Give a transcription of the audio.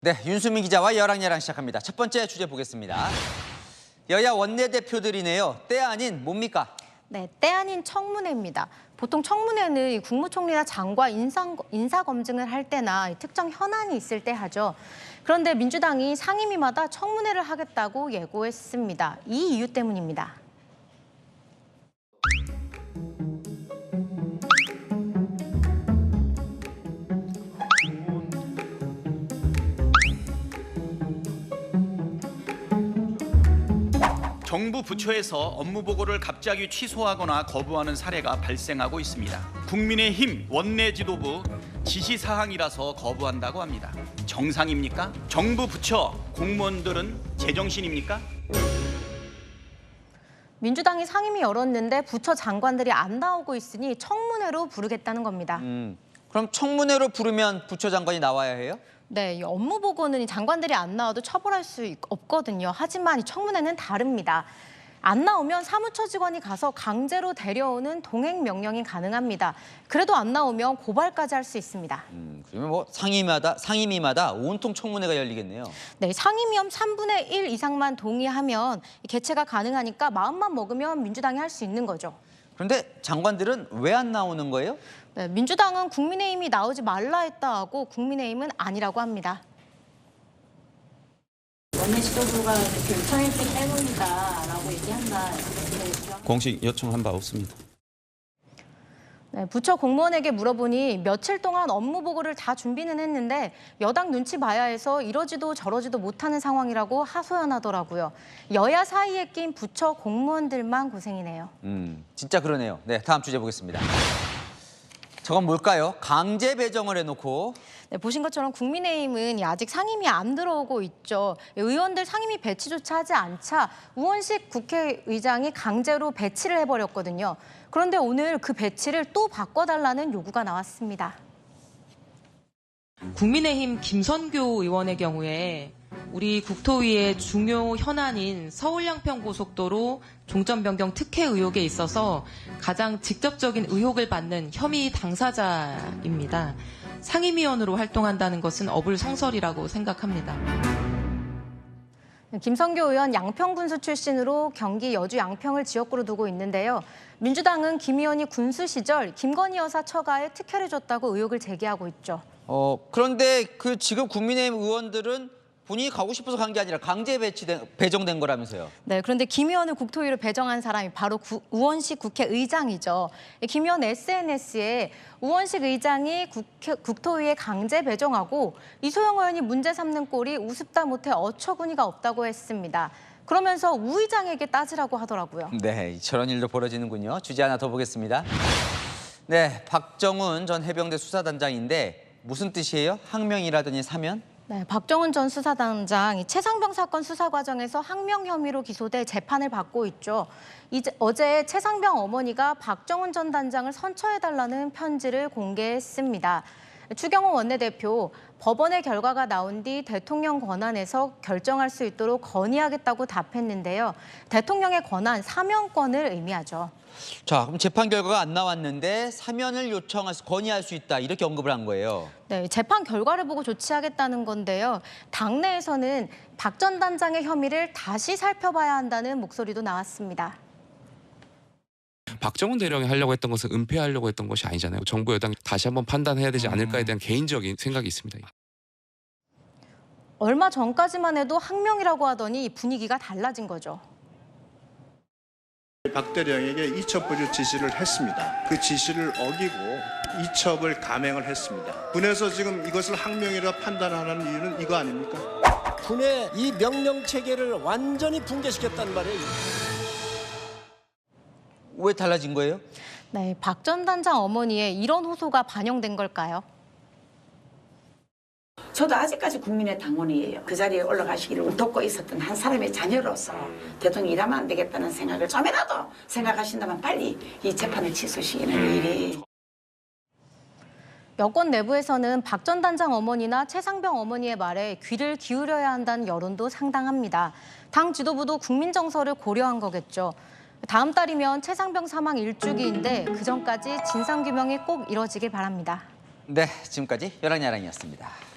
네, 윤수민 기자와 여랑야랑 시작합니다. 첫 번째 주제 보겠습니다. 여야 원내대표들이네요. 때 아닌 뭡니까? 네, 때 아닌 청문회입니다. 보통 청문회는 국무총리나 장관 인사검증을 할 때나 특정 현안이 있을 때 하죠. 그런데 민주당이 상임위마다 청문회를 하겠다고 예고했습니다. 이 이유 때문입니다. 정부 부처에서 업무 보고를 갑자기 취소하거나 거부하는 사례가 발생하고 있습니다. 국민의힘 원내 지도부 지시 사항이라서 거부한다고 합니다. 정상입니까? 정부 부처 공무원들은 제정신입니까? 민주당이 상임위 열었는데 부처 장관들이 안 나오고 있으니 청문회로 부르겠다는 겁니다. 그럼 청문회로 부르면 부처 장관이 나와야 해요? 네, 이 업무 보고는 장관들이 안 나와도 처벌할 수 없거든요. 하지만 이 청문회는 다릅니다. 안 나오면 사무처 직원이 가서 강제로 데려오는 동행 명령이 가능합니다. 그래도 안 나오면 고발까지 할 수 있습니다. 그러면 뭐 상임위마다 온통 청문회가 열리겠네요. 네, 상임위원 3분의 1 이상만 동의하면 개최가 가능하니까 마음만 먹으면 민주당이 할 수 있는 거죠. 그런데 장관들은 왜 안 나오는 거예요? 네, 민주당은 국민의힘이 나오지 말라 했다 하고 국민의힘은 아니라고 합니다. 원내 지도부가 이렇게 요청했기 때문이다라고 얘기한다. 공식 요청한 바 없습니다. 네, 부처 공무원에게 물어보니 며칠 동안 업무 보고를 다 준비는 했는데 여당 눈치 봐야 해서 이러지도 저러지도 못하는 상황이라고 하소연하더라고요. 여야 사이에 낀 부처 공무원들만 고생이네요. 진짜 그러네요. 네, 다음 주제 보겠습니다. 저건 뭘까요? 강제 배정을 해놓고. 네, 보신 것처럼 국민의힘은 아직 상임위 안 들어오고 있죠. 의원들 상임위 배치조차 하지 않자 우원식 국회의장이 강제로 배치를 해버렸거든요. 그런데 오늘 그 배치를 또 바꿔달라는 요구가 나왔습니다. 국민의힘 김선교 의원의 경우에 우리 국토위의 중요 현안인 서울 양평고속도로 종점 변경 특혜 의혹에 있어서 가장 직접적인 의혹을 받는 혐의 당사자입니다. 상임위원으로 활동한다는 것은 어불성설이라고 생각합니다. 김선교 의원 양평 군수 출신으로 경기 여주 양평을 지역구로 두고 있는데요. 민주당은 김 의원이 군수 시절 김건희 여사 처가에 특혜를 줬다고 의혹을 제기하고 있죠. 그런데 지금 국민의힘 의원들은 본인이 가고 싶어서 간 게 아니라 강제 배정된 거라면서요. 네, 그런데 김 의원을 국토위로 배정한 사람이 바로 우원식 국회의장이죠. 김 의원 SNS에 우원식 의장이 국토위에 강제 배정하고 이소영 의원이 문제 삼는 꼴이 우습다 못해 어처구니가 없다고 했습니다. 그러면서 우 의장에게 따지라고 하더라고요. 네, 저런 일도 벌어지는군요. 주제 하나 더 보겠습니다. 네, 박정훈 전 해병대 수사단장인데 무슨 뜻이에요? 항명이라더니 사면? 네, 박정훈 전 수사단장 최상병 사건 수사 과정에서 항명 혐의로 기소돼 재판을 받고 있죠. 어제 최상병 어머니가 박정훈 전 단장을 선처해달라는 편지를 공개했습니다. 추경호 원내대표, 법원의 결과가 나온 뒤 대통령 권한에서 결정할 수 있도록 건의하겠다고 답했는데요. 대통령의 권한, 사면권을 의미하죠. 자, 그럼 재판 결과가 안 나왔는데 사면을 건의할 수 있다 이렇게 언급을 한 거예요. 네, 재판 결과를 보고 조치하겠다는 건데요. 당내에서는 박 전 단장의 혐의를 다시 살펴봐야 한다는 목소리도 나왔습니다. 박정훈 대령이 하려고 했던 것은 은폐하려고 했던 것이 아니잖아요. 정부 여당 다시 한번 판단해야 되지 않을까에 대한 개인적인 생각이 있습니다. 얼마 전까지만 해도 항명이라고 하더니 분위기가 달라진 거죠. 박 대령에게 이첩부조 지시를 했습니다. 그 지시를 어기고 이첩을 감행을 했습니다. 군에서 지금 이것을 항명이라 판단하는 이유는 이거 아닙니까? 군의 이 명령 체계를 완전히 붕괴시켰단 말이에요. 왜 달라진 거예요? 네, 박 전 단장 어머니의 이런 호소가 반영된 걸까요? 저도 아직까지 국민의 당원이에요. 그 자리에 올라가시기를 돕고 있었던 한 사람의 자녀로서 대통령이 일하면 안 되겠다는 생각을 좀이라도 생각하신다면 빨리 이 재판을 취소시키는 일이. 여권 내부에서는 박 전 단장 어머니나 최상병 어머니의 말에 귀를 기울여야 한다는 여론도 상당합니다. 당 지도부도 국민 정서를 고려한 거겠죠. 다음 달이면 최상병 사망 1주기인데 그전까지 진상규명이 꼭 이뤄지길 바랍니다. 네, 지금까지 여랑야랑이었습니다.